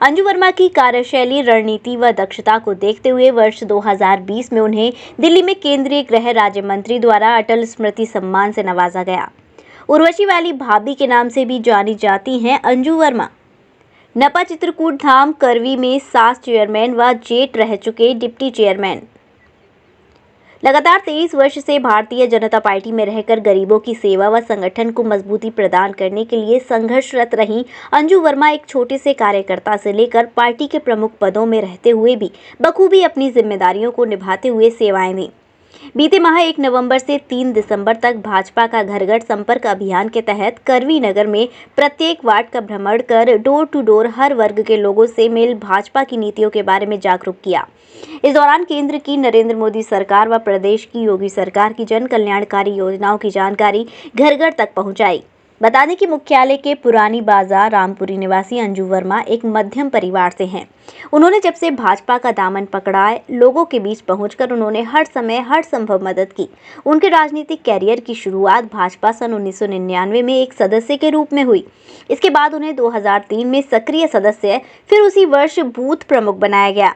अंजू वर्मा की कार्यशैली, रणनीति व दक्षता को देखते हुए वर्ष 2020 में उन्हें दिल्ली में केंद्रीय गृह राज्य मंत्री द्वारा अटल स्मृति सम्मान से नवाजा गया। उर्वशी वाली भाभी के नाम से भी जानी जाती हैं अंजू वर्मा। नपा चित्रकूट धाम करवी में सास चेयरमैन व जेठ रह चुके डिप्टी चेयरमैन। लगातार 23 वर्ष से भारतीय जनता पार्टी में रहकर गरीबों की सेवा व संगठन को मजबूती प्रदान करने के लिए संघर्षरत रही अंजू वर्मा एक छोटे से कार्यकर्ता से लेकर पार्टी के प्रमुख पदों में रहते हुए भी बखूबी अपनी जिम्मेदारियों को निभाते हुए सेवाएं दी। बीते माह 1 नवंबर से 3 दिसंबर तक भाजपा का घर घर संपर्क अभियान के तहत करवी नगर में प्रत्येक वार्ड का भ्रमण कर डोर टू डोर हर वर्ग के लोगों से मिल भाजपा की नीतियों के बारे में जागरूक किया। इस दौरान केंद्र की नरेंद्र मोदी सरकार व प्रदेश की योगी सरकार की जन कल्याणकारी योजनाओं की जानकारी घर घर तक पहुंचाई। बता दें कि मुख्यालय के पुरानी बाजार रामपुरी निवासी अंजू वर्मा एक मध्यम परिवार से हैं। उन्होंने जब से भाजपा का दामन पकड़ा, लोगों के बीच पहुंचकर उन्होंने हर समय हर संभव मदद की। उनके राजनीतिक कैरियर की शुरुआत भाजपा सन 1999 में एक सदस्य के रूप में हुई। इसके बाद उन्हें 2003 में सक्रिय सदस्य, फिर उसी वर्ष बूथ प्रमुख बनाया गया।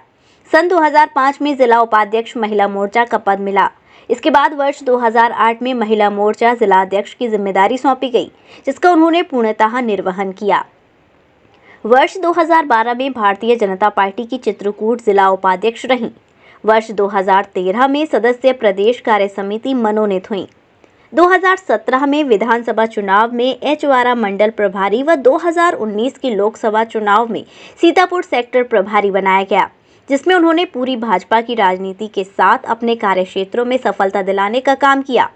सन 2005 में जिला उपाध्यक्ष महिला मोर्चा का पद मिला। इसके बाद वर्ष 2008 में महिला मोर्चा जिलाध्यक्ष की जिम्मेदारी सौंपी गई, जिसका उन्होंने पूर्णतः निर्वहन किया। वर्ष 2012 में भारतीय जनता पार्टी की चित्रकूट जिला उपाध्यक्ष रहीं। वर्ष 2013 में सदस्य प्रदेश कार्य समिति मनोनीत हुई। 2017 में विधानसभा चुनाव में एचवारा मंडल प्रभारी व 2019 के लोकसभा चुनाव में सीतापुर सेक्टर प्रभारी बनाया गया, जिसमें उन्होंने पूरी भाजपा की राजनीति के साथ अपने कार्यक्षेत्रों में सफलता दिलाने का काम किया।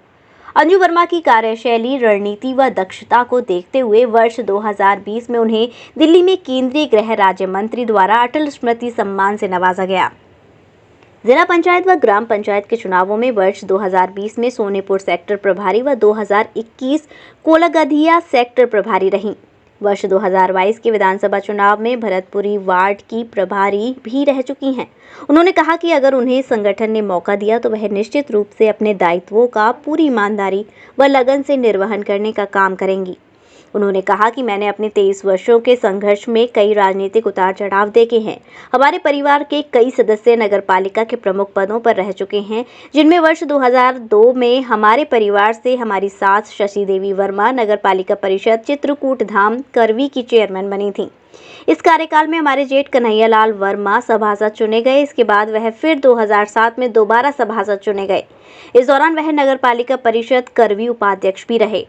अंजू वर्मा की कार्यशैली, रणनीति व दक्षता को देखते हुए वर्ष 2020 में उन्हें दिल्ली में केंद्रीय गृह राज्य मंत्री द्वारा अटल स्मृति सम्मान से नवाजा गया। जिला पंचायत व ग्राम पंचायत के चुनावों में वर्ष 2020 में सोनेपुर सेक्टर प्रभारी व 2021 कोलागधिया सेक्टर प्रभारी रहीं। वर्ष 2022 के विधानसभा चुनाव में भरतपुरी वार्ड की प्रभारी भी रह चुकी हैं। उन्होंने कहा कि अगर उन्हें संगठन ने मौका दिया तो वह निश्चित रूप से अपने दायित्वों का पूरी ईमानदारी व लगन से निर्वहन करने का काम करेंगी। उन्होंने कहा कि मैंने अपने 23 वर्षों के संघर्ष में कई राजनीतिक उतार चढ़ाव देखे हैं। हमारे परिवार के कई सदस्य नगरपालिका के प्रमुख पदों पर रह चुके हैं, जिनमें वर्ष 2002 में हमारे परिवार से हमारी सास शशि देवी वर्मा नगरपालिका परिषद चित्रकूट धाम करवी की चेयरमैन बनी थी। इस कार्यकाल में हमारे जेठ कन्हैयालाल वर्मा सभासद चुने गए। इसके बाद वह फिर 2007 में दोबारा सभासद चुने गए। इस दौरान वह नगरपालिका परिषद करवी उपाध्यक्ष भी रहे।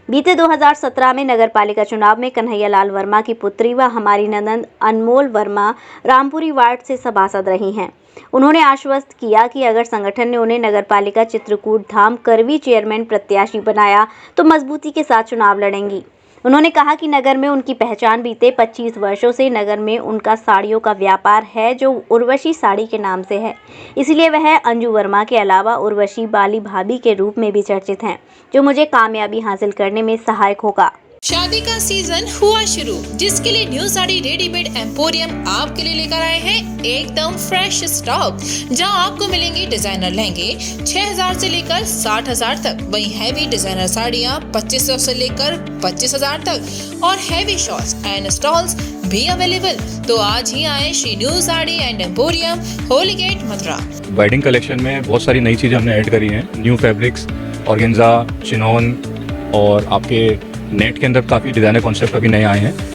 बीते 2017 में नगरपालिका चुनाव में कन्हैयालाल वर्मा की पुत्री व हमारी ननंद अनमोल वर्मा रामपुरी वार्ड से सभासद रही हैं। उन्होंने आश्वस्त किया कि अगर संगठन ने उन्हें नगरपालिका चित्रकूट धाम करवी चेयरमैन प्रत्याशी बनाया तो मजबूती के साथ चुनाव लड़ेंगी। उन्होंने कहा कि नगर में उनकी पहचान बीते 25 वर्षों से नगर में उनका साड़ियों का व्यापार है, जो उर्वशी साड़ी के नाम से है। इसलिए वह अंजू वर्मा के अलावा उर्वशी वाली भाभी के रूप में भी चर्चित हैं, जो मुझे कामयाबी हासिल करने में सहायक होगा। शादी का सीजन हुआ शुरू, जिसके लिए न्यू साड़ी रेडीमेड एम्पोरियम आपके लिए लेकर आए हैं एकदम फ्रेश स्टॉक, जहां आपको मिलेंगे डिजाइनर लहंगे 6000 से लेकर 60000 तक, वहीं हैवी डिजाइनर साड़ियां 2500 से लेकर 25000 तक और हैवी शॉर्ट्स एंड स्टॉल्स भी अवेलेबल। तो आज ही आए Shri new sari and emporium, Holi Gate, Mathura. Wedding collection में बहुत सारी नई चीजें हमने ऐड करी हैं। न्यू फैब्रिक्स, ऑर्गेन्जा, चिनोन और आपके नेट के अंदर काफ़ी डिज़ाइनर कॉन्सेप्ट अभी नए आए हैं।